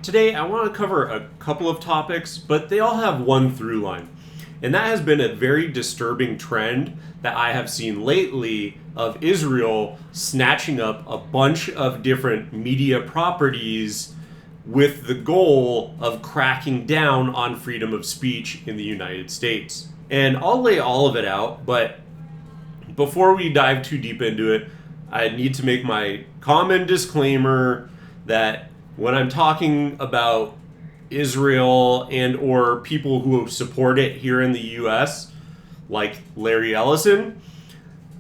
Today, I want to cover a couple of topics, but they all have one through line. And that has been a very disturbing trend that I have seen lately of Israel snatching up a bunch of different media properties with the goal of cracking down on freedom of speech in the United States. And I'll lay all of it out, but before we dive too deep into it, I need to make my common disclaimer that when I'm talking about Israel and or people who support it here in the US, like Larry Ellison,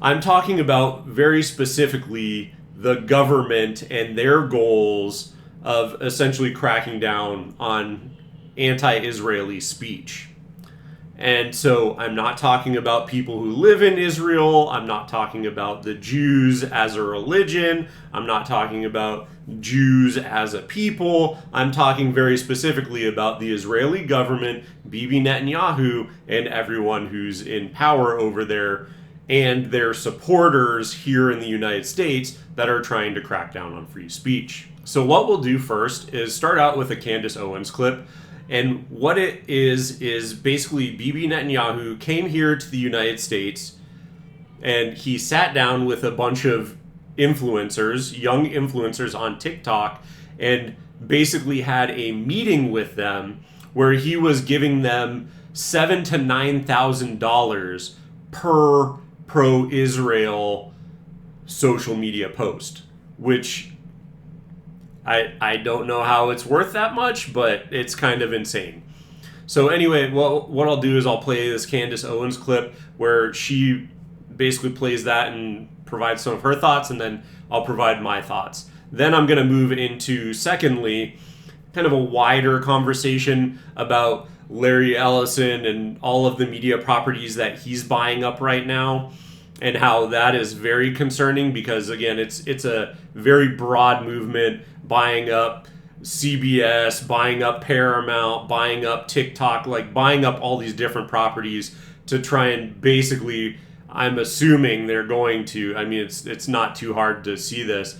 I'm talking about very specifically the government and their goals of essentially cracking down on anti-Israeli speech. And so I'm not talking about people who live in Israel. I'm not talking about the Jews as a religion. I'm not talking about Jews as a people. I'm talking very specifically about the Israeli government, Bibi Netanyahu, and everyone who's in power over there and their supporters here in the United States that are trying to crack down on free speech. So what we'll do first is start out with a Candace Owens clip. And what it is basically Bibi Netanyahu came here to the United States and he sat down with a bunch of influencers, young influencers on TikTok, and basically had a meeting with them where he was giving them $7,000 to $9,000 per pro-Israel social media post, which I don't know how it's worth that much, but it's kind of insane. So anyway, what I'll do is I'll play this Candace Owens clip where she basically plays that and provides some of her thoughts, and then I'll provide my thoughts. Then I'm going to move into, secondly, kind of a wider conversation about Larry Ellison and all of the media properties that he's buying up right now, and how that is very concerning because, again, it's a very broad movement, buying up CBS, buying up Paramount, buying up TikTok, like buying up all these different properties to try and basically, I'm assuming they're going to, I mean, it's not too hard to see this,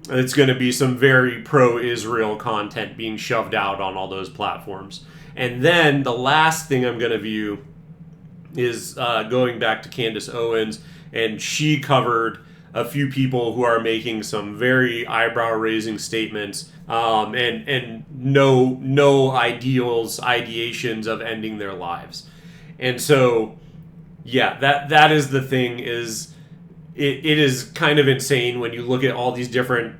it's going to be some very pro-Israel content being shoved out on all those platforms. And then the last thing I'm going to view is going back to Candace Owens, and she covered a few people who are making some very eyebrow-raising statements and no ideations of ending their lives. And so, yeah, that is the thing. Is it is kind of insane when you look at all these different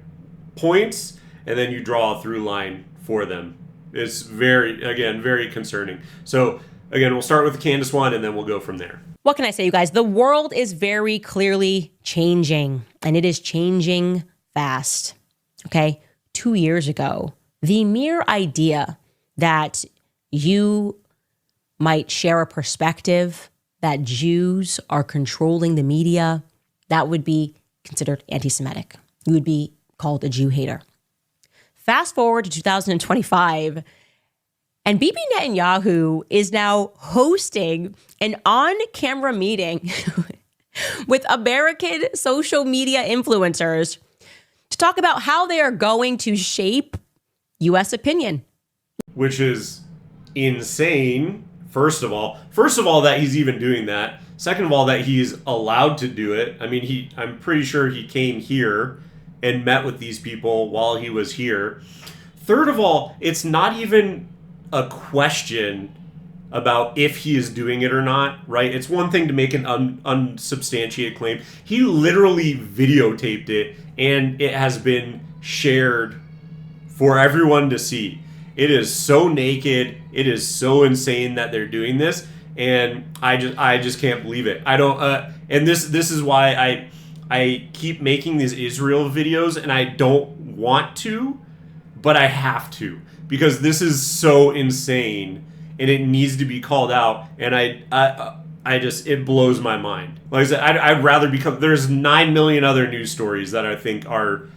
points and then you draw a through line for them. It's very concerning. So again, we'll start with the Candace one and then we'll go from there. What can I say, you guys? The world is very clearly changing, and it is changing fast. Okay? 2 years ago, the mere idea that you might share a perspective that Jews are controlling the media, that would be considered anti-Semitic. You would be called a Jew hater. Fast forward to 2025, and Bibi Netanyahu is now hosting an on-camera meeting with American social media influencers to talk about how they are going to shape U.S. opinion. Which is insane, first of all, that he's even doing that. Second of all, that he's allowed to do it. I mean, I'm pretty sure he came here and met with these people while he was here. Third of all, it's not even a question about if he is doing it or not, right? It's one thing to make an unsubstantiated claim. He literally videotaped it, and it has been shared for everyone to see. It is so naked. It is so insane that they're doing this, and I just can't believe it. I don't. And this is why I keep making these Israel videos, and I don't want to, but I have to, because this is so insane and it needs to be called out. And I just, it blows my mind. Like I said, I'd rather there's 9 million other news stories that I think are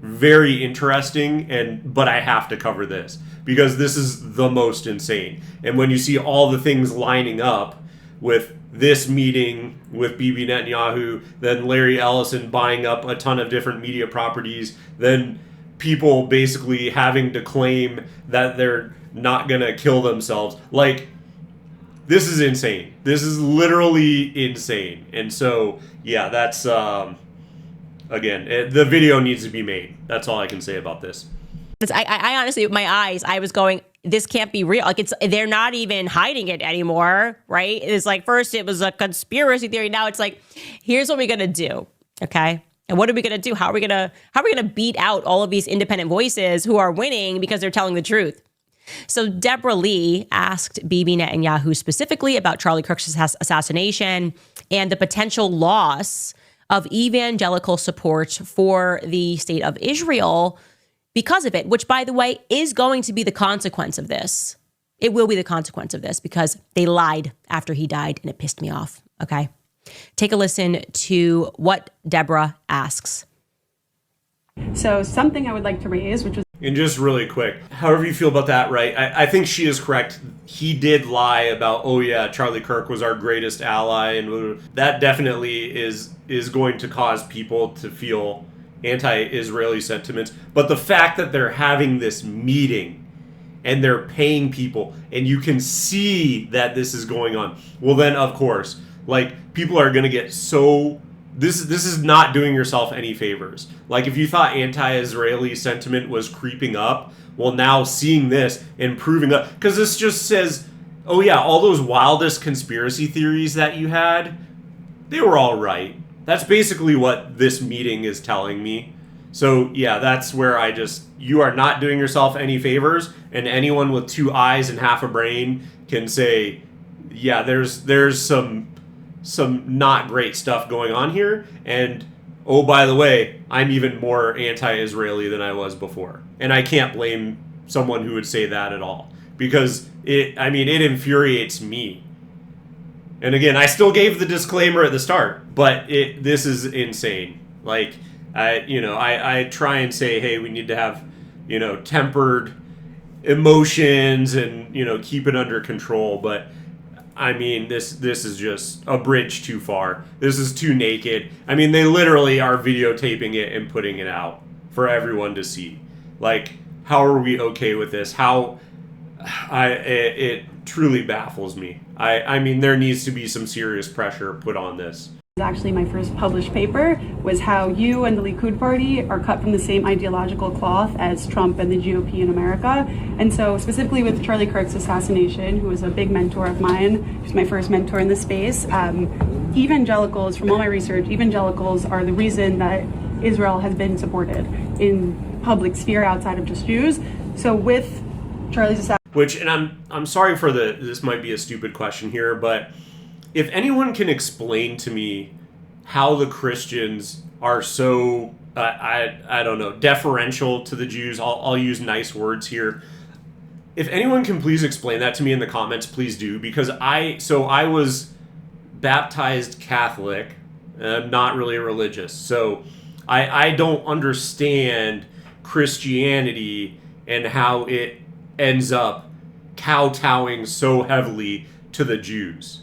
very interesting, but I have to cover this because this is the most insane. And when you see all the things lining up with this meeting with Bibi Netanyahu, then Larry Ellison buying up a ton of different media properties, then people basically having to claim that they're not going to kill themselves. Like, this is insane. This is literally insane. And so, yeah, that's, again, the video needs to be made. That's all I can say about this. I honestly, with my eyes, I was going, this can't be real. Like, they're not even hiding it anymore, right? It's like, first it was a conspiracy theory. Now it's like, here's what we're going to do. Okay. And what are we going to do? How are we going to beat out all of these independent voices who are winning because they're telling the truth? So Deborah Lee asked Bibi Netanyahu specifically about Charlie Kirk's assassination and the potential loss of evangelical support for the state of Israel because of it, which, by the way, is going to be the consequence of this. It will be the consequence of this because they lied after he died, and it pissed me off. Okay. Take a listen to what Deborah asks. So something I would like to raise, which was... And just really quick, however you feel about that, right? I think she is correct. He did lie about, oh yeah, Charlie Kirk was our greatest ally, and that definitely is going to cause people to feel anti-Israeli sentiments. But the fact that they're having this meeting and they're paying people, and you can see that this is going on, well then, of course, like, people are going to get so... This is not doing yourself any favors. Like, if you thought anti-Israeli sentiment was creeping up, well, now seeing this and proving up... Because this just says, oh yeah, all those wildest conspiracy theories that you had, they were all right. That's basically what this meeting is telling me. So, yeah, that's where you are not doing yourself any favors, and anyone with 2 eyes and half a brain can say, yeah, there's some not great stuff going on here, and oh, by the way, I'm even more anti-Israeli than I was before. And I can't blame someone who would say that at all, because it infuriates me. And again, I still gave the disclaimer at the start, but this is insane. Like, I try and say, hey, we need to have, tempered emotions and, keep it under control, but I mean, this is just a bridge too far. This is too naked. I mean, they literally are videotaping it and putting it out for everyone to see. Like, how are we okay with this? It truly baffles me. I mean, there needs to be some serious pressure put on this. Actually, my first published paper was how you and the Likud party are cut from the same ideological cloth as Trump and the GOP in America. And so specifically with Charlie Kirk's assassination, who was a big mentor of mine, who's my first mentor in the space, evangelicals, from all my research, evangelicals are the reason that Israel has been supported in public sphere outside of just Jews. So with Charlie's assassination... and I'm sorry for this might be a stupid question here, but if anyone can explain to me how the Christians are so, I don't know, deferential to the Jews, I'll use nice words here. If anyone can please explain that to me in the comments, please do, because I was baptized Catholic, and I'm not really religious, so I don't understand Christianity and how it ends up kowtowing so heavily to the Jews.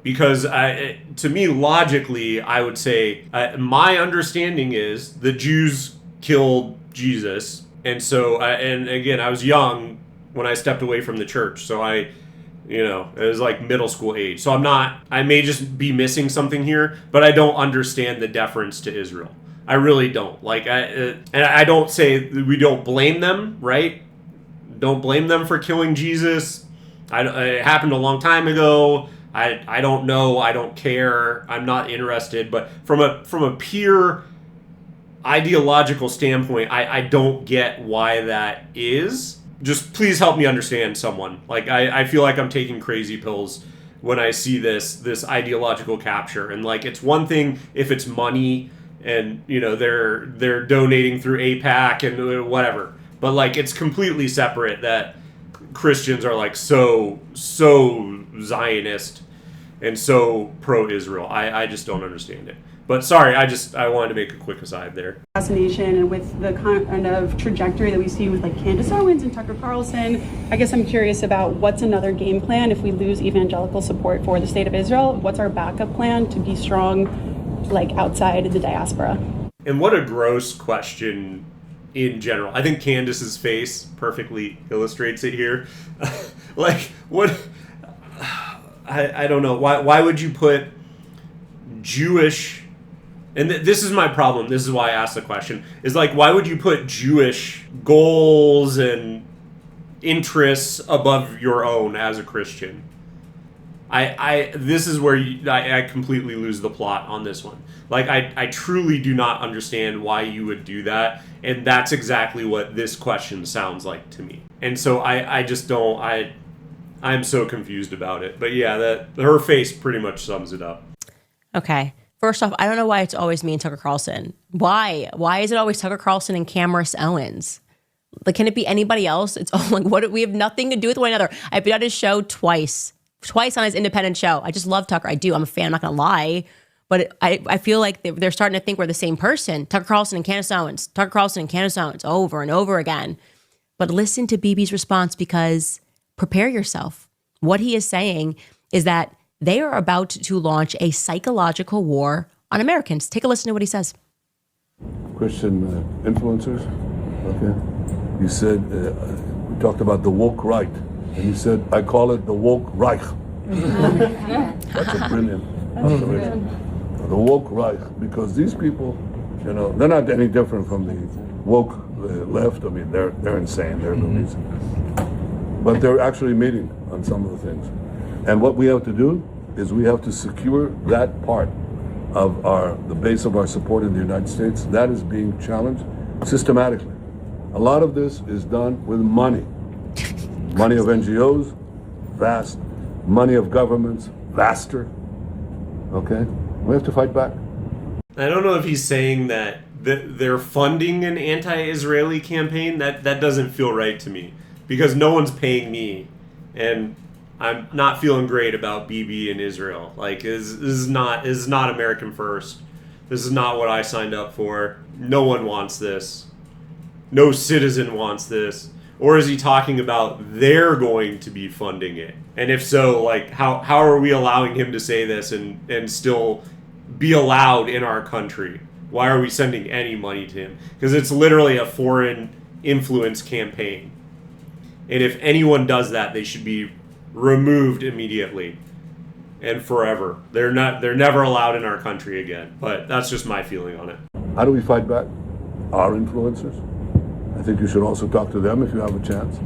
Because to me, logically, I would say my understanding is the Jews killed Jesus. And so, and again, I was young when I stepped away from the church. So it was like middle school age. So I may just be missing something here, but I don't understand the deference to Israel. I really don't. Like, and I don't say we don't blame them, right? Don't blame them for killing Jesus. It happened a long time ago. I don't know. I don't care. I'm not interested. But from a pure ideological standpoint, I don't get why that is. Just please help me understand someone. Like, I feel like I'm taking crazy pills when I see this ideological capture. And like, it's one thing if it's money and they're donating through AIPAC and whatever. But like, it's completely separate that Christians are like so Zionist and so pro-Israel. I just don't understand it. But sorry, I wanted to make a quick aside there. Assassination, and with the kind of trajectory that we see with like Candace Owens and Tucker Carlson, I guess I'm curious about what's another game plan if we lose evangelical support for the state of Israel. What's our backup plan to be strong, like outside the diaspora? And what a gross question in general. I think Candace's face perfectly illustrates it here. Like, what? I don't know. Why would you put Jewish... And this is my problem. This is why I asked the question. Is like, why would you put Jewish goals and interests above your own as a Christian? This is where I completely lose the plot on this one. Like, I truly do not understand why you would do that, and that's exactly what this question sounds like to me. And so I just don't, I'm so confused about it. But yeah, her face pretty much sums it up. Okay. First off, I don't know why it's always me and Tucker Carlson. Why? Why is it always Tucker Carlson and Candace Owens? Like, can it be anybody else? It's all like, what? We have nothing to do with one another. I've been on his show twice on his independent show. I just love Tucker. I do. I'm a fan. I'm not going to lie. But I feel like they're starting to think we're the same person. Tucker Carlson and Candace Owens. Tucker Carlson and Candace Owens over and over again. But listen to Bibi's response, because prepare yourself. What he is saying is that they are about to launch a psychological war on Americans. Take a listen to what he says. Christian influencers, okay? You said, we talked about the woke right, and you said, I call it the woke Reich. That's a brilliant observation. The woke Reich, because these people, you know, they're not any different from the woke left. I mean, they're insane, they're loonies. But they're actually meeting on some of the things. And what we have to do is we have to secure that part of the base of our support in the United States. That is being challenged systematically. A lot of this is done with money. Money of NGOs, vast. Money of governments, vaster. Okay? We have to fight back. I don't know if he's saying that they're funding an anti-Israeli campaign. That doesn't feel right to me, because no one's paying me, and I'm not feeling great about Bibi in Israel. Like, this is not American first. This is not what I signed up for. No one wants this. No citizen wants this. Or is he talking about they're going to be funding it? And if so, like, how are we allowing him to say this and still be allowed in our country? Why are we sending any money to him? Because it's literally a foreign influence campaign. And if anyone does that, they should be removed immediately and forever. They're never allowed in our country again. But that's just my feeling on it. How do we fight back? Our influencers. I think you should also talk to them if you have a chance.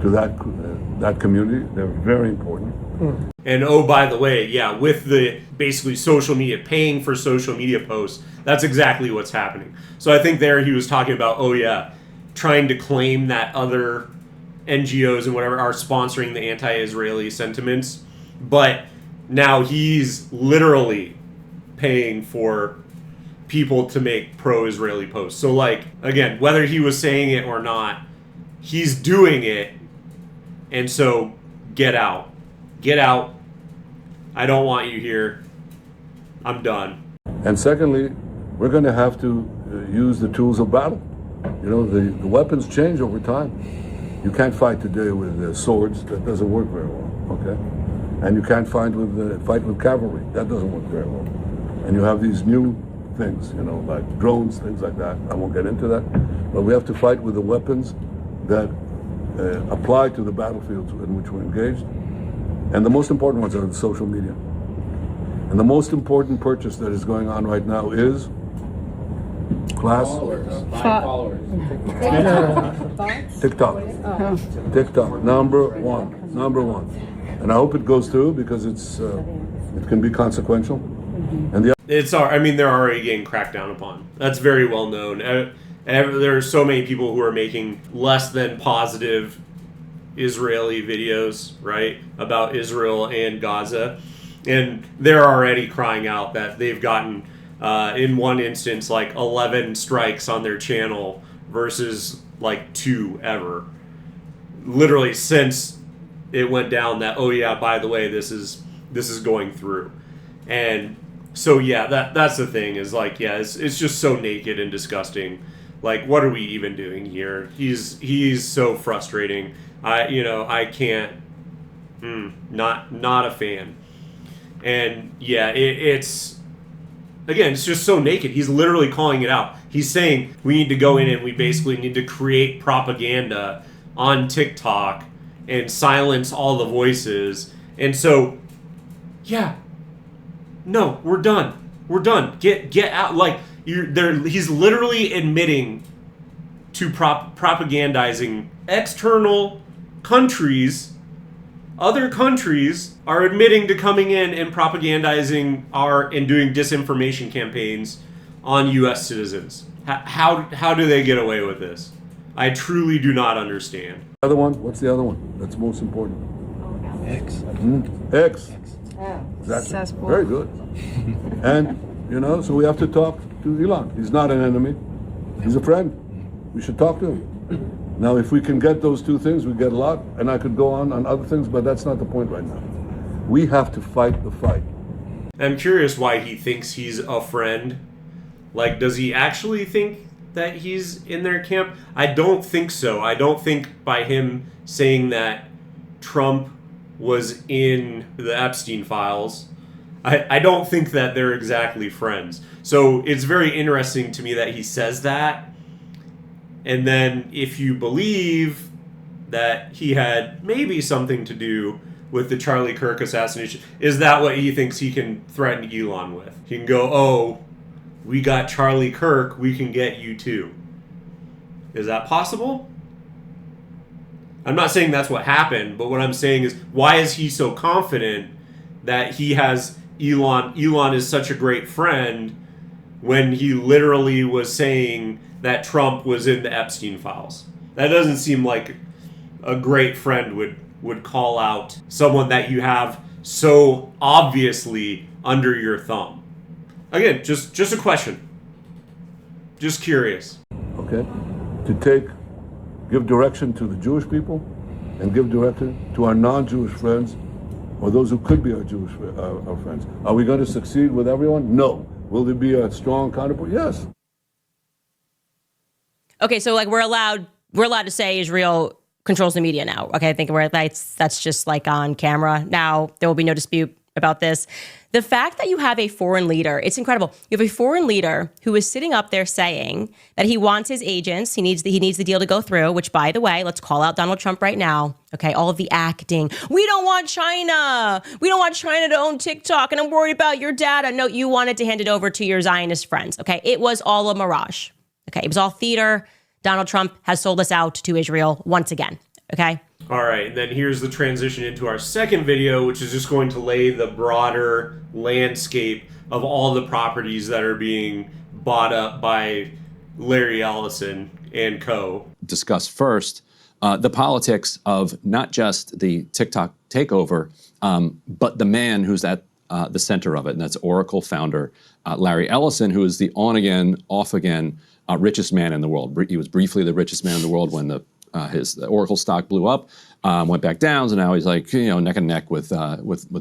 To that community, they're very important. And oh, by the way, yeah, with the basically social media, paying for social media posts, that's exactly what's happening. So I think there he was talking about, oh yeah, trying to claim that other NGOs and whatever are sponsoring the anti-Israeli sentiments, but now he's literally paying for people to make pro-Israeli posts. So, like, again, whether he was saying it or not, he's doing it, and so get out. Get out. I don't want you here. I'm done. And secondly, we're going to have to use the tools of battle. You know, the weapons change over time. You can't fight today with swords. That doesn't work very well, okay? And you can't fight with cavalry. That doesn't work very well. And you have these new things, you know, like drones, things like that. I won't get into that. But we have to fight with the weapons that apply to the battlefields in which we're engaged. And the most important ones are the social media. And the most important purchase that is going on right now is Followers. TikTok, number one. And I hope it goes through, because it can be consequential. And they're already getting cracked down upon. That's very well known. There are so many people who are making less than positive Israeli videos, right, about Israel and Gaza, and they're already crying out that they've gotten, in one instance, like 11 strikes on their channel versus like 2 ever. Literally since it went down that, oh yeah, by the way, this is going through. And so yeah, that's the thing, is like, yeah, it's just so naked and disgusting. Like, what are we even doing here? He's so frustrating. I can't. Not a fan. And yeah, it's again, it's just so naked. He's literally calling it out. He's saying we need to go in and we basically need to create propaganda on TikTok and silence all the voices. And so, yeah, no, we're done. We're done. Get out. Like, he's literally admitting to propagandizing external countries. Other countries are admitting to coming in and propagandizing and doing disinformation campaigns on U.S. citizens. How do they get away with this? I truly do not understand. Other one? What's the other one? That's most important. X. X. Exactly. Very good. And, so we have to talk to Elon. He's not an enemy. He's a friend. We should talk to him. Now, if we can get those two things, we get a lot. And I could go on other things, but that's not the point right now. We have to fight the fight. I'm curious why he thinks he's a friend. Like, does he actually think that he's in their camp? I don't think so. I don't think by him saying that Trump was in the Epstein Files, I don't think that they're exactly friends. So it's very interesting to me that he says that. And then if you believe that he had maybe something to do with the Charlie Kirk assassination, is that what he thinks he can threaten Elon with? He can go, oh, we got Charlie Kirk, we can get you too. Is that possible? I'm not saying that's what happened, but what I'm saying is, why is he so confident that he has Elon is such a great friend when he literally was saying that Trump was in the Epstein Files? That doesn't seem like a great friend would call out someone that you have so obviously under your thumb. Again, just a question. Just curious. Okay? Give direction to the Jewish people and give direction to our non-Jewish friends or those who could be our Jewish our friends. Are we going to succeed with everyone? No. Will there be a strong counterpoint? Yes. Okay, so like we're allowed to say Israel controls the media now. Okay, I think that's just like on camera now. There will be no dispute about this. The fact that you have a foreign leader, it's incredible. You have a foreign leader who is sitting up there saying that he wants his agents, he needs the deal to go through, which, by the way, let's call out Donald Trump right now. Okay, all of the acting. We don't want China. We don't want China to own TikTok, and I'm worried about your data. No, you wanted to hand it over to your Zionist friends. Okay, it was all a mirage. Okay, it was all theater. Donald Trump has sold us out to Israel once again. Okay. All right, and then here's the transition into our second video, which is just going to lay the broader landscape of all the properties that are being bought up by Larry Ellison and co. Discuss first the politics of not just the TikTok takeover, but the man who's at the center of it, and that's Oracle founder Larry Ellison, who is the on-again, off-again richest man in the world. He was briefly the richest man in the world when his Oracle stock blew up, went back down, so now he's like neck and neck with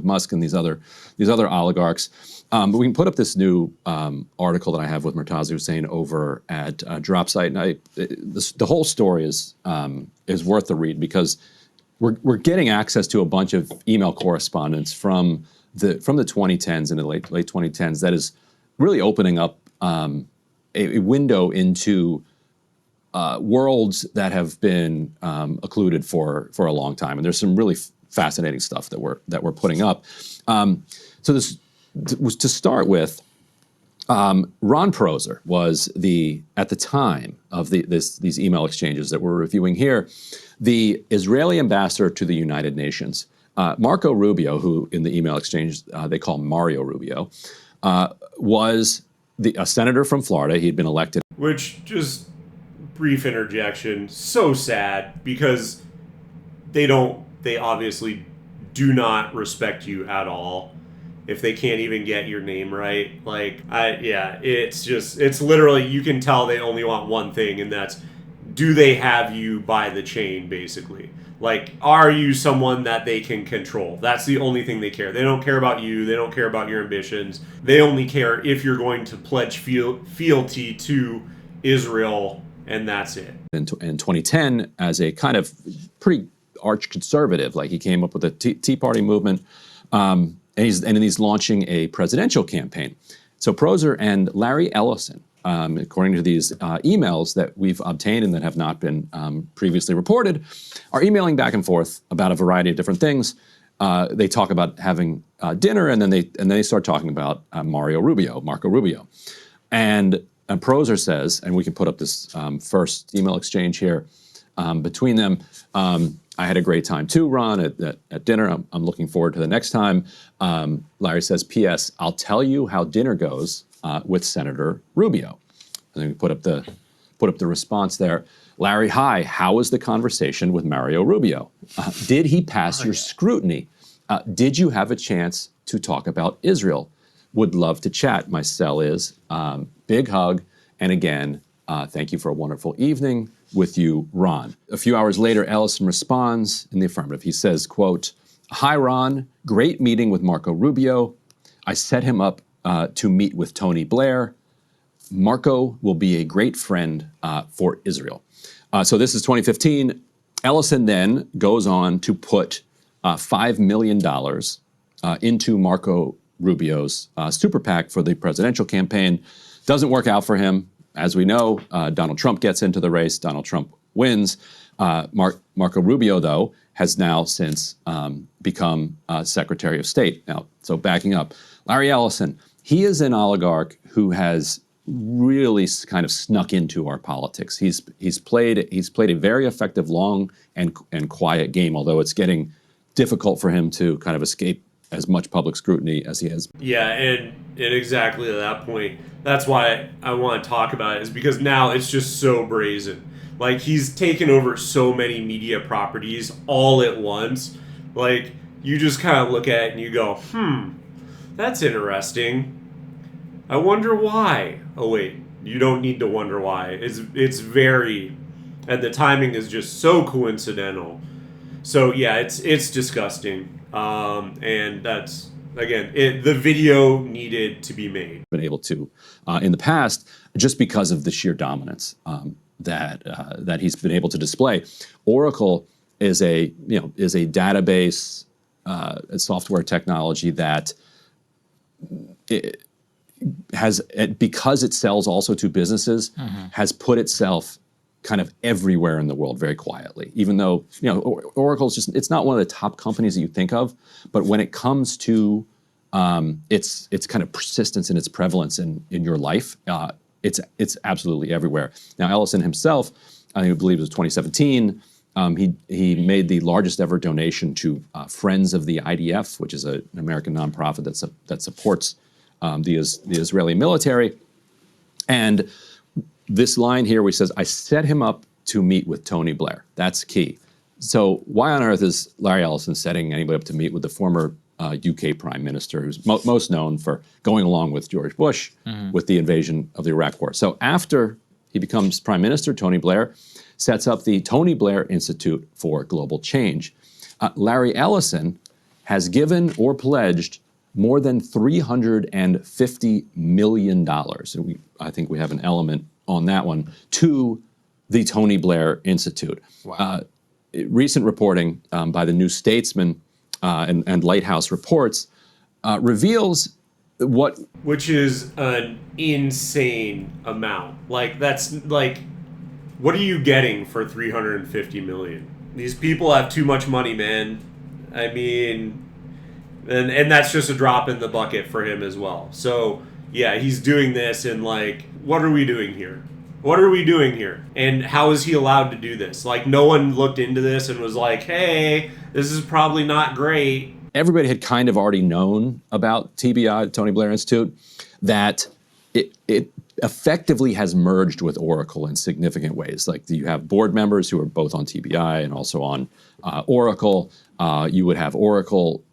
Musk and these other oligarchs. But we can put up this new article that I have with Murtaza Hussain over at Dropsite, and the whole story is worth the read because we're getting access to a bunch of email correspondence from the 2010s and the late 2010s that is really opening up a window into worlds that have been occluded for a long time, and there's some really fascinating stuff that we're putting up. So this was to start with. Ron Peroser was at the time of these email exchanges that we're reviewing here, the Israeli ambassador to the United Nations. Marco Rubio, who in the email exchange they call Mario Rubio, was a senator from Florida. He'd been elected. Which, just brief interjection, so sad because they obviously do not respect you at all if they can't even get your name right. It's literally, you can tell they only want one thing, and that's, do they have you by the chain, basically? Like, are you someone that they can control? That's the only thing they care. They don't care about you. They don't care about your ambitions. They only care if you're going to pledge fealty to Israel, and that's it. In 2010, as a kind of pretty arch conservative, like he came up with the Tea Party movement, and he's launching a presidential campaign. So Proser and Larry Ellison, according to these emails that we've obtained and that have not been previously reported, are emailing back and forth about a variety of different things. They talk about having dinner, and then they start talking about Marco Rubio. And Proser says, and we can put up this first email exchange here between them. I had a great time too, Ron, at dinner. I'm looking forward to the next time. Larry says, P.S. I'll tell you how dinner goes with Senator Rubio. And then we put up the response there. Larry, hi, how was the conversation with Mario Rubio? Did he pass your scrutiny? Did you have a chance to talk about Israel? Would love to chat. My cell is. Big hug. And again, thank you for a wonderful evening with you, Ron. A few hours later, Ellison responds in the affirmative. He says, quote, hi, Ron. Great meeting with Marco Rubio. I set him up to meet with Tony Blair. Marco will be a great friend for Israel. So this is 2015. Ellison then goes on to put $5 million into Marco Rubio's super PAC for the presidential campaign. Doesn't work out for him. As we know, Donald Trump gets into the race. Donald Trump wins. Marco Rubio, though, has now since become Secretary of State. Now, so backing up, Larry Ellison, he is an oligarch who has really kind of snuck into our politics. He's played a very effective, long and quiet game, although it's getting difficult for him to kind of escape as much public scrutiny as he has. Yeah, and exactly at that point, that's why I want to talk about it, is because now it's just so brazen. Like, he's taken over so many media properties all at once. Like, you just kind of look at it and you go, that's interesting. I wonder why. Oh wait, you don't need to wonder why. It's very, and the timing is just so coincidental. So yeah, it's disgusting. And that's, again, the video needed to be made. Been able to in the past, just because of the sheer dominance that he's been able to display. Oracle is a database, a software technology that has, because it sells also to businesses, has put itself kind of everywhere in the world very quietly. Even though, Oracle's just, it's not one of the top companies that you think of, but when it comes to its kind of persistence and its prevalence in your life, it's absolutely everywhere. Now, Ellison himself, I believe it was 2017, he made the largest ever donation to Friends of the IDF, which is an American nonprofit that supports the Israeli military. And this line here where he says, I set him up to meet with Tony Blair. That's key. So why on earth is Larry Ellison setting anybody up to meet with the former UK Prime Minister, who's most known for going along with George Bush with the invasion of the Iraq War? So after he becomes Prime Minister, Tony Blair sets up the Tony Blair Institute for Global Change. Larry Ellison has given or pledged more than $350 million. And I think we have an element on that one, to the Tony Blair Institute. Wow. Recent reporting by the New Statesman and Lighthouse Reports reveals which is an insane amount. Like, that's like, what are you getting for $350 million? These people have too much money, man. I mean, and that's just a drop in the bucket for him as well. So yeah, he's doing this, and like, what are we doing here? What are we doing here? And how is he allowed to do this? Like, no one looked into this and was like, hey, this is probably not great. Everybody had kind of already known about TBI, Tony Blair Institute, that it effectively has merged with Oracle in significant ways. Like, you have board members who are both on TBI and also on Oracle. You would have Oracle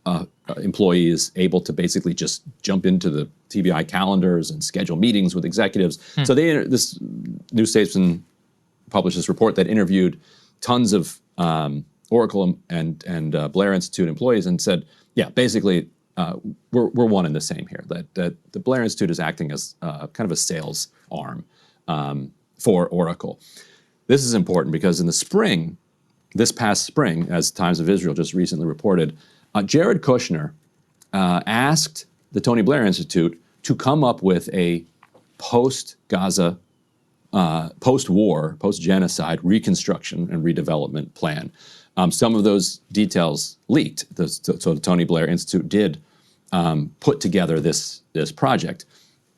employees able to basically just jump into the TBI calendars and schedule meetings with executives. So this New Statesman published this report that interviewed tons of Oracle and Blair Institute employees and said, yeah, basically, we're one and the same here. That the Blair Institute is acting as kind of a sales arm for Oracle. This is important because in the spring, this past spring, as Times of Israel just recently reported, Jared Kushner asked the Tony Blair Institute to come up with a post-Gaza, post-war, post-genocide reconstruction and redevelopment plan. Some of those details leaked. So the Tony Blair Institute did put together this project.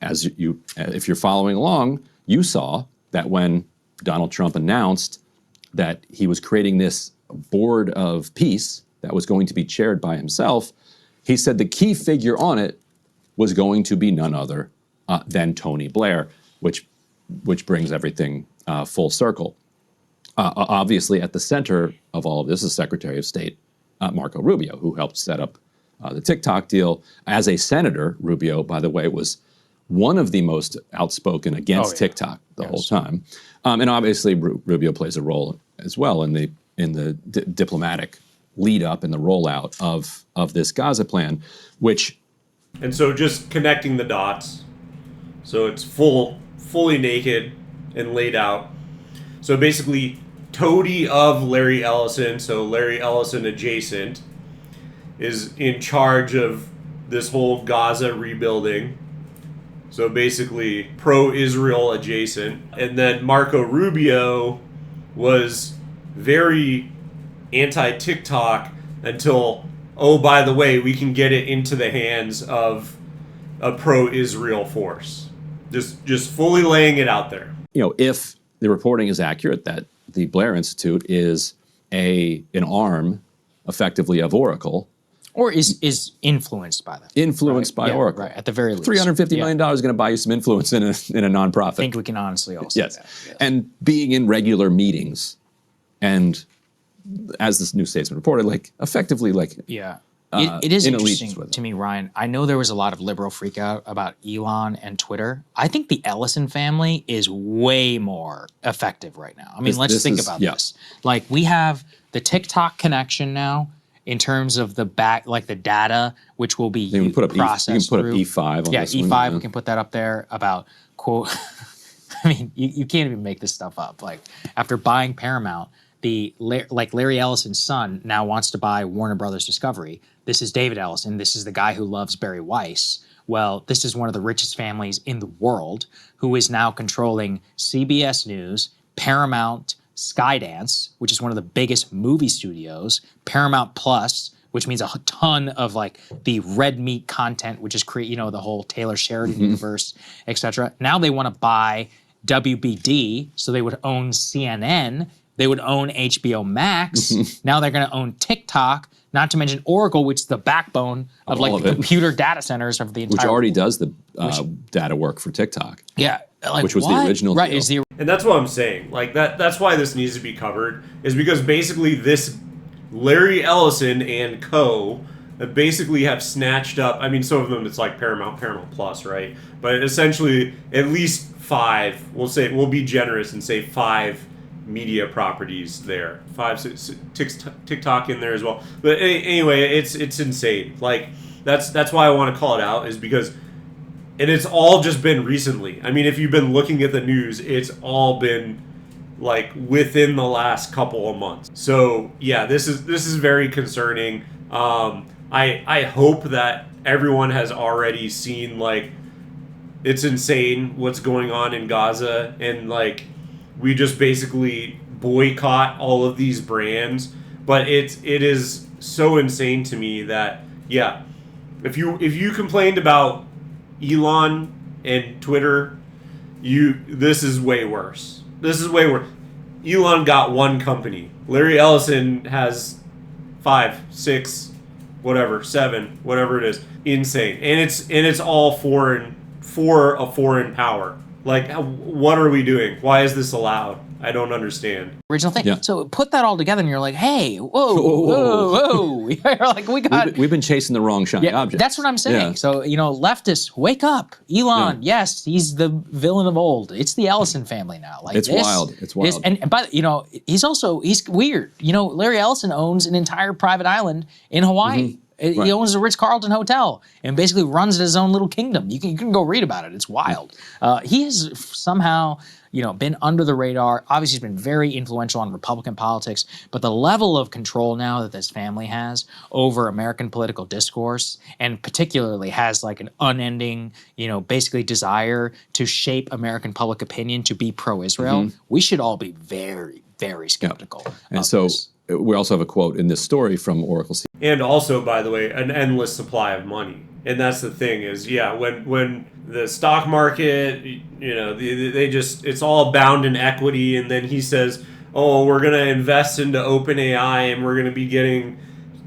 If you're following along, you saw that when Donald Trump announced that he was creating this board of peace that was going to be chaired by himself, he said the key figure on it was going to be none other than Tony Blair, which brings everything full circle. Obviously, at the center of all of this is Secretary of State Marco Rubio, who helped set up the TikTok deal. As a senator, Rubio, by the way, was one of the most outspoken against TikTok the whole time. And obviously, Rubio plays a role as well in the diplomatic lead up and the rollout of this Gaza plan, which... And so just connecting the dots. So it's fully naked and laid out. So basically, toady of Larry Ellison, so Larry Ellison adjacent, is in charge of this whole Gaza rebuilding. So basically, pro-Israel adjacent. And then Marco Rubio was very anti-TikTok until, oh, by the way, we can get it into the hands of a pro-Israel force. Just fully laying it out there. You know, if the reporting is accurate that the Blair Institute is an arm, effectively, of Oracle. Or is influenced by them. Influenced by Oracle. Right, at the very least. $350 million is going to buy you some influence in a nonprofit. I think we can honestly all say that. Yes. And being in regular meetings, and as this new statesman reported, like, effectively, like... Yeah. It is interesting to me, Ryan. I know there was a lot of liberal freak out about Elon and Twitter. I think the Ellison family is way more effective right now. I mean, let's think about this. Like, we have the TikTok connection now in terms of the the data, which will be processed. You can put up E5 on this one. E5, we can put that up there about, quote, I mean, you can't even make this stuff up. Like, after buying Paramount, Larry Ellison's son now wants to buy Warner Brothers Discovery. This is David Ellison. This is the guy who loves Barry Weiss. Well, this is one of the richest families in the world who is now controlling CBS News, Paramount, Skydance, which is one of the biggest movie studios, Paramount Plus, which means a ton of like the red meat content, which is the whole Taylor Sheridan universe, etc. Now they want to buy WBD, so they would own CNN. They would own HBO Max. Now they're going to own TikTok, not to mention Oracle, which is the backbone of like the computer data centers of the entire Which already does the data work for TikTok. Yeah. Like, which was the original deal. And that's what I'm saying. Like that's why this needs to be covered, is because basically this Larry Ellison and co. basically have snatched up, I mean, some of them it's like Paramount Plus, right? But essentially at least 5, we'll be generous and say 5 media properties there, 5, 6, TikTok in there as well. But anyway, it's insane. Like that's why I want to call it out, is because, and it's all just been recently. I mean, if you've been looking at the news, it's all been like within the last couple of months. So yeah, this is very concerning. I hope that everyone has already seen, like, it's insane what's going on in Gaza, and like we just basically boycott all of these brands. But it is so insane to me that, yeah, if you complained about Elon and Twitter, this is way worse. This is way worse. Elon got one company. Larry Ellison has 5, 6, whatever, 7, whatever it is. Insane. And it's all foreign, for a foreign power. Like, what are we doing? Why is this allowed? I don't understand. Original thing. Yeah. So put that all together and you're like, hey, whoa. You're like, we've been chasing the wrong shiny object. That's what I'm saying. Yeah. So, leftists, wake up. Elon, yes, he's the villain of old. It's the Ellison family now. Like, it's wild. It's wild. But he's weird. Larry Ellison owns an entire private island in Hawaii. He owns the Ritz-Carlton Hotel and basically runs his own little kingdom. You can go read about it. It's wild. He has somehow, been under the radar. Obviously, he's been very influential on Republican politics, but the level of control now that this family has over American political discourse, and particularly has like an unending, basically desire to shape American public opinion to be pro-Israel, we should all be very, very skeptical. And so we also have a quote in this story from Oracle. And also, by the way, an endless supply of money. And that's the thing is, when the stock market, it's all bound in equity. And then he says, oh, we're going to invest into OpenAI and we're going to be getting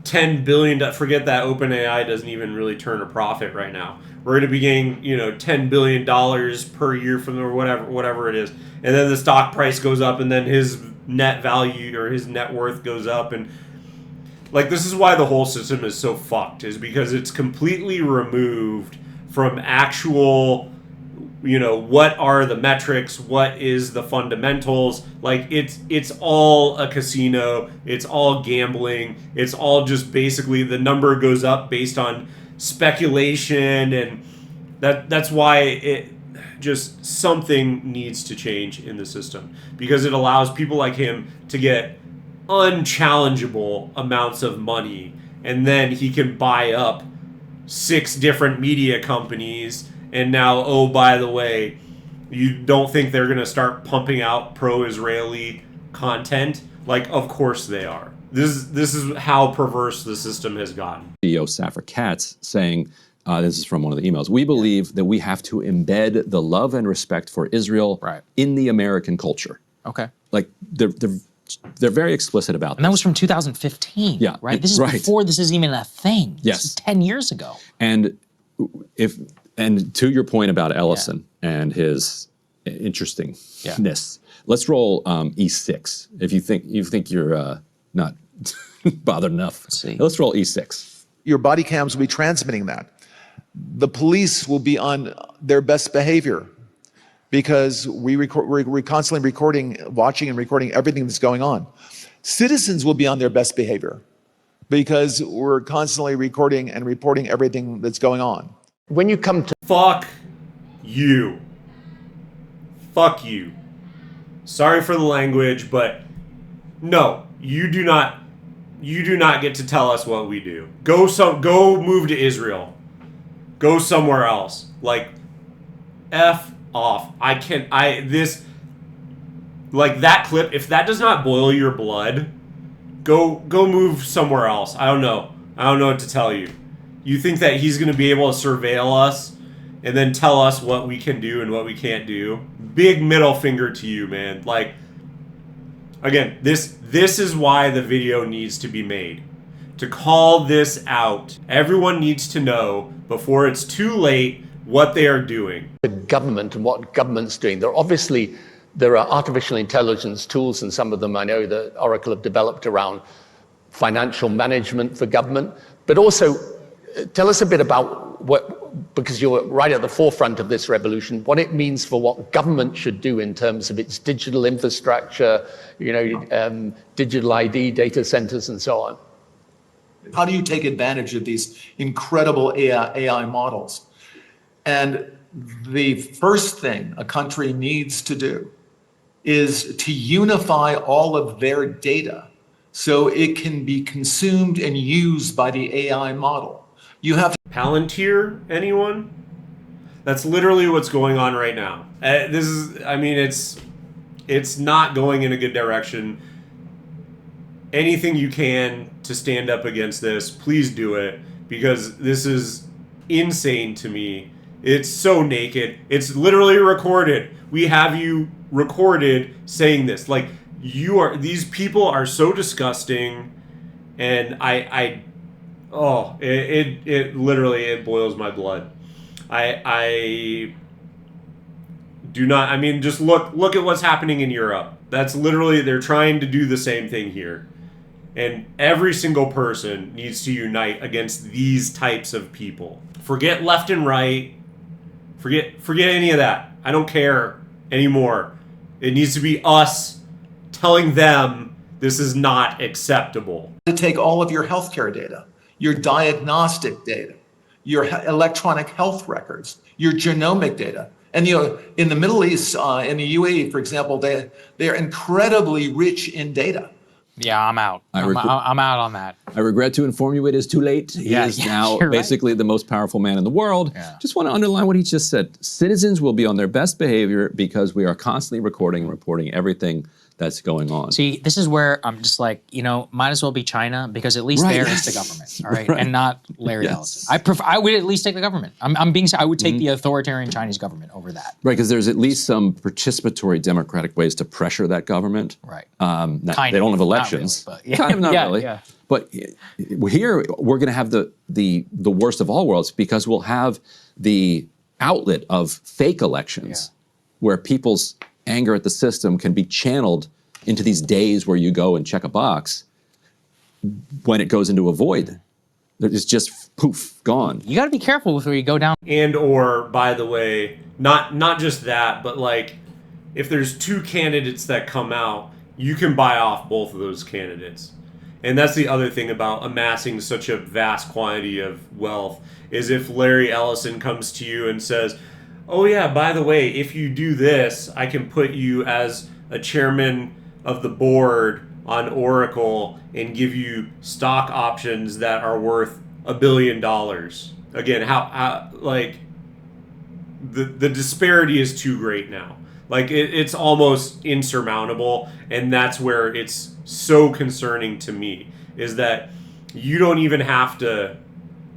$10 billion. Forget that OpenAI doesn't even really turn a profit right now. We're going to be getting, $10 billion per year from them, or whatever it is. And then the stock price goes up, and then his net value or his net worth goes up. And this is why the whole system is so fucked, is because it's completely removed from actual, what are the metrics, what is the fundamentals. It's all a casino, it's all gambling, it's all just basically the number goes up based on speculation, and that's why something needs to change in the system, because it allows people like him to get unchallengeable amounts of money, and then he can buy up 6 different media companies, and now, oh, by the way, you don't think they're going to start pumping out pro-Israeli content? Of course they are. This is how perverse the system has gotten. CEO Safra Katz saying, this is from one of the emails, we believe that we have to embed the love and respect for Israel in the American culture. Okay. They're very explicit about And that was from 2015. Yeah. Right? This is before this is even a thing. Yes. This is 10 years ago. And to your point about Ellison and his interestingness, let's roll E6. If you think you're not bothered enough. Let's roll E6. Your body cams will be transmitting that. The police will be on their best behavior because we're constantly watching and recording everything that's going on. Citizens will be on their best behavior because we're constantly recording and reporting everything that's going on. When you come to... Fuck you. Fuck you. Sorry for the language, but no, you do not get to tell us what we do. Go move to Israel. Go somewhere else. F off. That clip, if that does not boil your blood, go move somewhere else. I don't know what to tell you. You think that he's going to be able to surveil us and then tell us what we can do and what we can't do? Big middle finger to you, man. Again, this is why the video needs to be made. To call this out. Everyone needs to know before it's too late what they are doing. The government and what government's doing. There are artificial intelligence tools, and some of them I know that Oracle have developed around financial management for government. But also, tell us a bit about because you're right at the forefront of this revolution, what it means for what government should do in terms of its digital infrastructure, digital ID, data centers, and so on. How do you take advantage of these incredible AI models? And the first thing a country needs to do is to unify all of their data so it can be consumed and used by the AI model. You have to... Palantir, anyone? That's literally what's going on right now. It's not going in a good direction. Anything you can to stand up against this, please do it, because this is insane to me. It's so naked. It's literally recorded. We have you recorded saying this. These people are so disgusting, and it literally boils my blood. I do not, just look at what's happening in Europe. That's literally, they're trying to do the same thing here. And every single person needs to unite against these types of people. Forget left and right. Forget any of that. I don't care anymore. It needs to be us telling them this is not acceptable. To take all of your healthcare data. your diagnostic data, your electronic health records, your genomic data. And in the Middle East, in the UAE, for example, they are incredibly rich in data. Yeah, I'm out. I'm out on that. I regret to inform you it is too late. He is now basically the most powerful man in the world. Yeah. Just want to underline what he just said. Citizens will be on their best behavior because we are constantly recording and reporting everything that's going on. See, this is where I'm just like, might as well be China, because at least there is the government, all right, and not Larry Ellison. I would at least take the government. I would take the authoritarian Chinese government over that. Right, because there's at least some participatory democratic ways to pressure that government. Right. They don't have elections. Not really, but kind of, not really. Yeah. But here we're going to have the worst of all worlds, because we'll have the outlet of fake elections where people's anger at the system can be channeled into these days where you go and check a box when it goes into a void. It's just poof, gone. You got to be careful with where you go down. And or, by the way, not just that, but like if there's two candidates that come out, you can buy off both of those candidates. And that's the other thing about amassing such a vast quantity of wealth, is if Larry Ellison comes to you and says, oh yeah, by the way, if you do this, I can put you as a chairman of the board on Oracle and give you stock options that are worth $1 billion. Again, how like the disparity is too great now. Like it's almost insurmountable, and that's where it's so concerning to me, is that you don't even have to.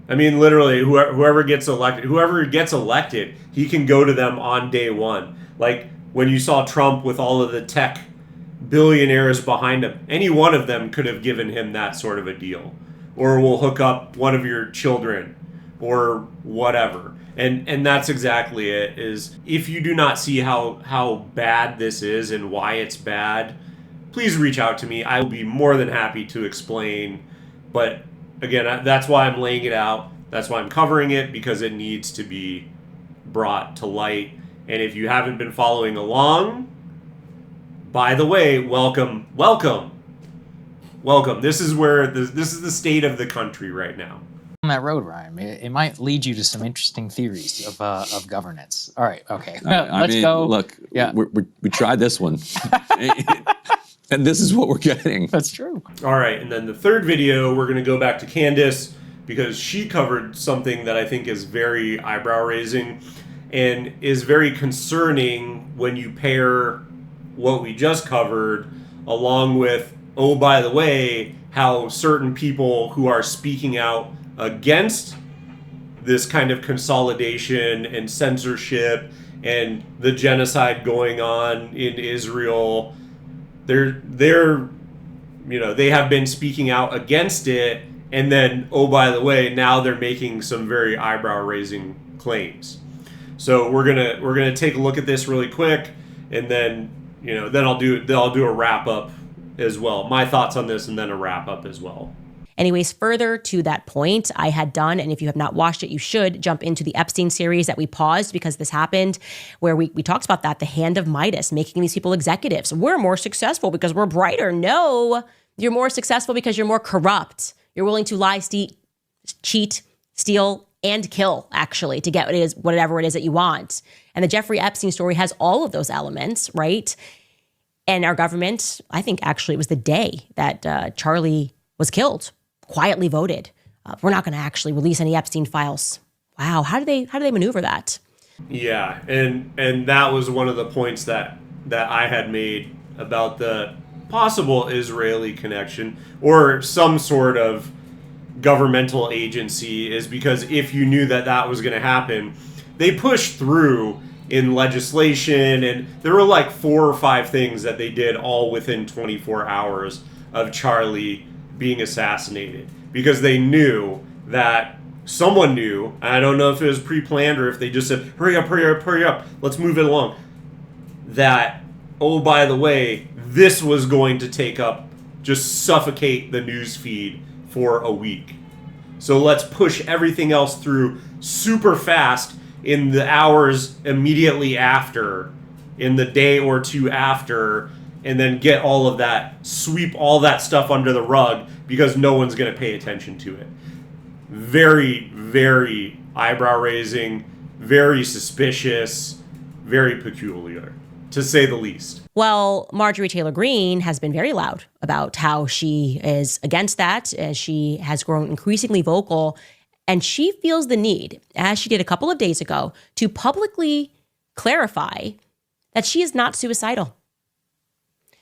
I mean, literally, whoever gets elected, he can go to them on day one. Like when you saw Trump with all of the tech billionaires behind him, any one of them could have given him that sort of a deal. Or we'll hook up one of your children or whatever. And that's exactly it, is if you do not see how bad this is and why it's bad, please reach out to me. I will be more than happy to explain. But again, that's why I'm laying it out. That's why I'm covering it, because it needs to be brought to light. And if you haven't been following along, by the way, welcome. This is where this is the state of the country right now. On that road, Ryan, it might lead you to some interesting theories of governance. All right, okay, let's go. Look, we tried this one. And this is what we're getting. That's true. All right, and then the third video, we're going to go back to Candace, because she covered something that I think is very eyebrow-raising and is very concerning when you pair what we just covered along with, oh, by the way, how certain people who are speaking out against this kind of consolidation and censorship and the genocide going on in Israel, they have been speaking out against it, and then, oh, by the way, now they're making some very eyebrow-raising claims. So we're gonna take a look at this really quick, and then I'll do a wrap up as well. My thoughts on this, and then a wrap up as well. Anyways, further to that point, I had done, and if you have not watched it, you should jump into the Epstein series that we paused because this happened, where we talked about that, the hand of Midas, making these people executives. We're more successful because we're brighter. No, you're more successful because you're more corrupt. You're willing to lie, cheat, steal, and kill, actually, to get whatever it is that you want. And the Jeffrey Epstein story has all of those elements, right? And our government, I think actually it was the day that Charlie was killed, quietly voted. We're not going to actually release any Epstein files. Wow, how do they maneuver that? Yeah, and that was one of the points that I had made about the possible Israeli connection or some sort of governmental agency, is because if you knew that was going to happen, they pushed through in legislation, and there were like 4 or 5 things that they did all within 24 hours of Charlie being assassinated, because they knew that someone knew. I don't know if it was pre-planned or if they just said, hurry up, let's move it along. That, oh, by the way, this was going to just suffocate the news feed for a week. So let's push everything else through super fast in the hours immediately after, in the day or two after, and then get all of that, sweep all that stuff under the rug because no one's going to pay attention to it. very, very eyebrow raising, very suspicious, very peculiar, to say the least. Well, Marjorie Taylor Greene has been very loud about how she is against that, as she has grown increasingly vocal, and she feels the need, as she did a couple of days ago, to publicly clarify that she is not suicidal.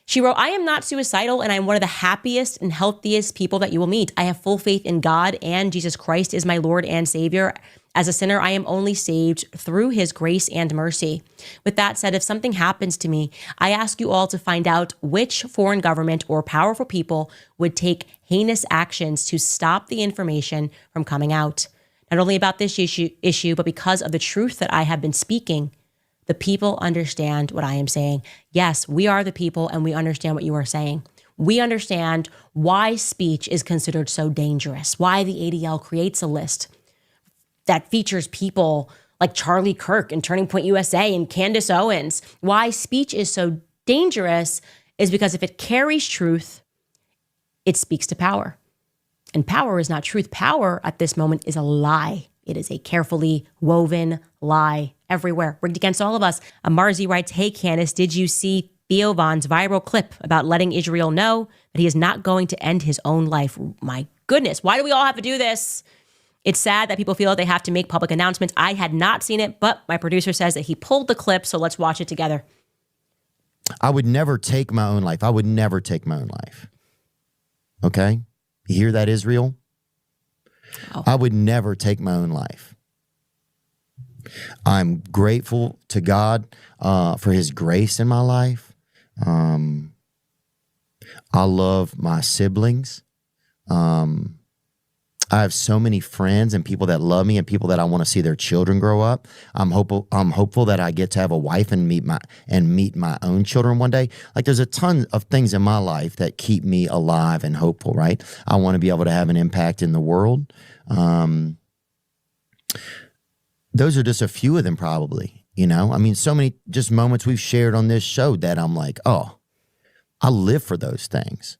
She wrote, "I am not suicidal, and I'm one of the happiest and healthiest people that you will meet. I have full faith in God, and Jesus Christ is my Lord and Savior. As a sinner, I am only saved through his grace and mercy. With that said, if something happens to me, I ask you all to find out which foreign government or powerful people would take heinous actions to stop the information from coming out. Not only about this issue, but because of the truth that I have been speaking. The people understand what I am saying. Yes, we are the people, and we understand what you are saying. We understand why speech is considered so dangerous, why the ADL creates a list that features people like Charlie Kirk and Turning Point USA and Candace Owens. Why speech is so dangerous is because if it carries truth, it speaks to power. And power is not truth. Power at this moment is a lie. It is a carefully woven lie everywhere, rigged against all of us. Marzi writes, "Hey, Candace, did you see Theo Von's viral clip about letting Israel know that he is not going to end his own life?" My goodness, why do we all have to do this? It's sad that people feel that they have to make public announcements. I had not seen it, but my producer says that he pulled the clip, so let's watch it together. I would never take my own life. I would never take my own life. Okay? You hear that, Israel? Oh. I would never take my own life. I'm grateful to God for his grace in my life. I love my siblings. I have so many friends and people that love me and people that I want to see their children grow up. I'm hopeful that I get to have a wife and meet my own children one day. Like, there's a ton of things in my life that keep me alive and hopeful, right? I want to be able to have an impact in the world. Those are just a few of them, probably, you know? I mean, so many just moments we've shared on this show that I'm like, oh, I live for those things.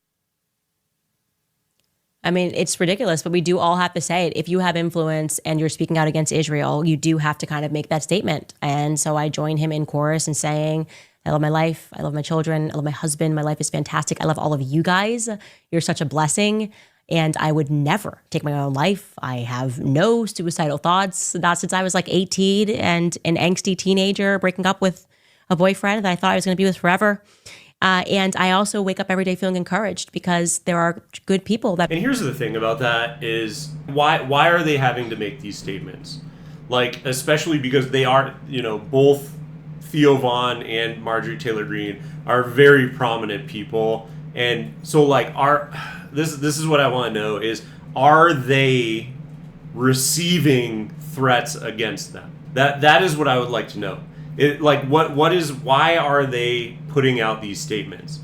I mean, it's ridiculous, but we do all have to say it. If you have influence and you're speaking out against Israel, you do have to kind of make that statement. And so I join him in chorus in saying, I love my life. I love my children. I love my husband. My life is fantastic. I love all of you guys. You're such a blessing. And I would never take my own life. I have no suicidal thoughts, not since I was like 18 and an angsty teenager breaking up with a boyfriend that I thought I was going to be with forever. And I also wake up every day feeling encouraged because there are good people that... And here's the thing about that is why are they having to make these statements? Like, especially because they are, you know, both Theo Von and Marjorie Taylor Greene are very prominent people. And so, like, this is what I want to know is, are they receiving threats against them? That is what I would like to know. Why are they putting out these statements?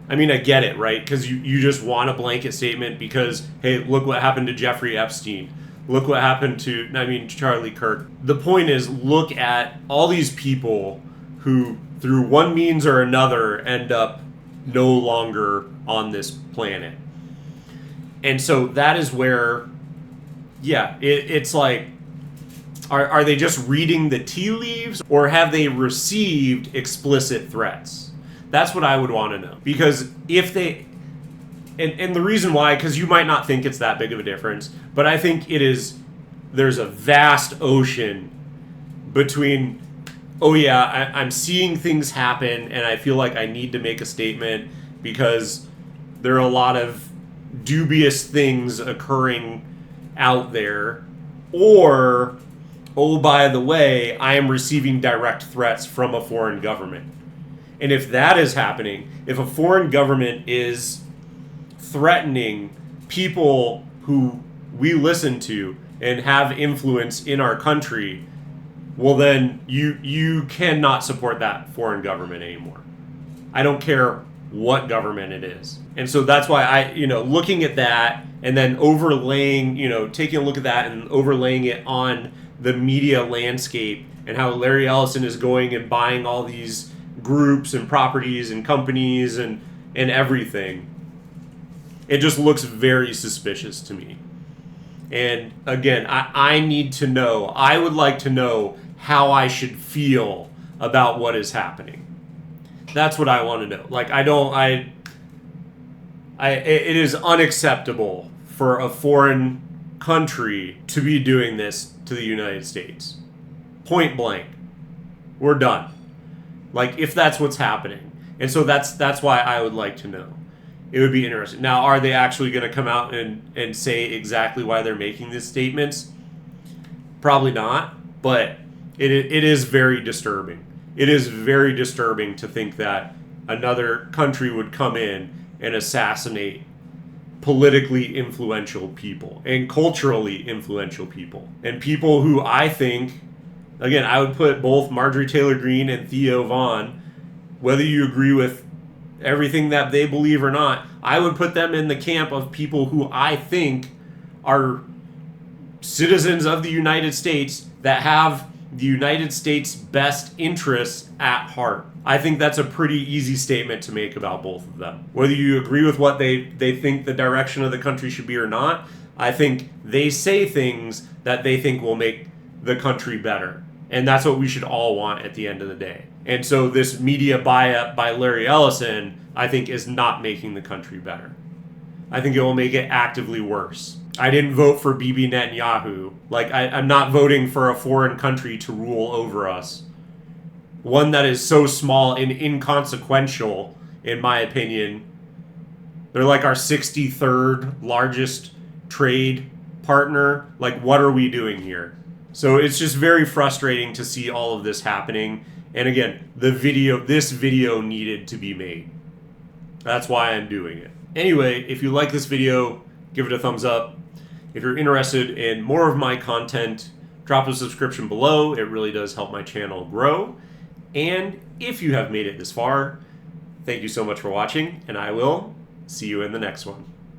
I mean, I get it, right? Because you just want a blanket statement because, hey, look what happened to Jeffrey Epstein. Look what happened to Charlie Kirk. The point is, look at all these people who, through one means or another, end up no longer on this planet. And so that is where, yeah, it's like, Are they just reading the tea leaves, or have they received explicit threats? That's what I would want to know. Because if they... And the reason why, because you might not think it's that big of a difference, but I think it is... There's a vast ocean between, oh yeah, I'm seeing things happen, and I feel like I need to make a statement because there are a lot of dubious things occurring out there, or... oh, by the way, I am receiving direct threats from a foreign government. And if that is happening, if a foreign government is threatening people who we listen to and have influence in our country, well then you cannot support that foreign government anymore. I don't care what government it is. And so that's why I, looking at that and then overlaying, taking a look at that and overlaying it on the media landscape and how Larry Ellison is going and buying all these groups and properties and companies and everything. It just looks very suspicious to me. And again, I need to know, I would like to know how I should feel about what is happening. That's what I want to know. Like, it is unacceptable for a foreign country to be doing this to the United States. Point blank. We're done. Like, if that's what's happening. And so that's why I would like to know. It would be interesting. Now, are they actually going to come out and say exactly why they're making these statements? Probably not, but it is very disturbing. It is very disturbing to think that another country would come in and assassinate politically influential people and culturally influential people. And people who I think, again, I would put both Marjorie Taylor Greene and Theo Vaughn, whether you agree with everything that they believe or not, I would put them in the camp of people who I think are citizens of the United States that have the United States' best interests at heart. I think that's a pretty easy statement to make about both of them. Whether you agree with what they think the direction of the country should be or not, I think they say things that they think will make the country better. And that's what we should all want at the end of the day. And so this media buy-up by Larry Ellison, I think, is not making the country better. I think it will make it actively worse. I didn't vote for Bibi Netanyahu. Like, I'm not voting for a foreign country to rule over us. One that is so small and inconsequential, in my opinion. They're like our 63rd largest trade partner. Like, what are we doing here? So it's just very frustrating to see all of this happening. And again, this video needed to be made. That's why I'm doing it. Anyway, if you like this video, give it a thumbs up. If you're interested in more of my content, drop a subscription below. It really does help my channel grow. And if you have made it this far, thank you so much for watching, and I will see you in the next one.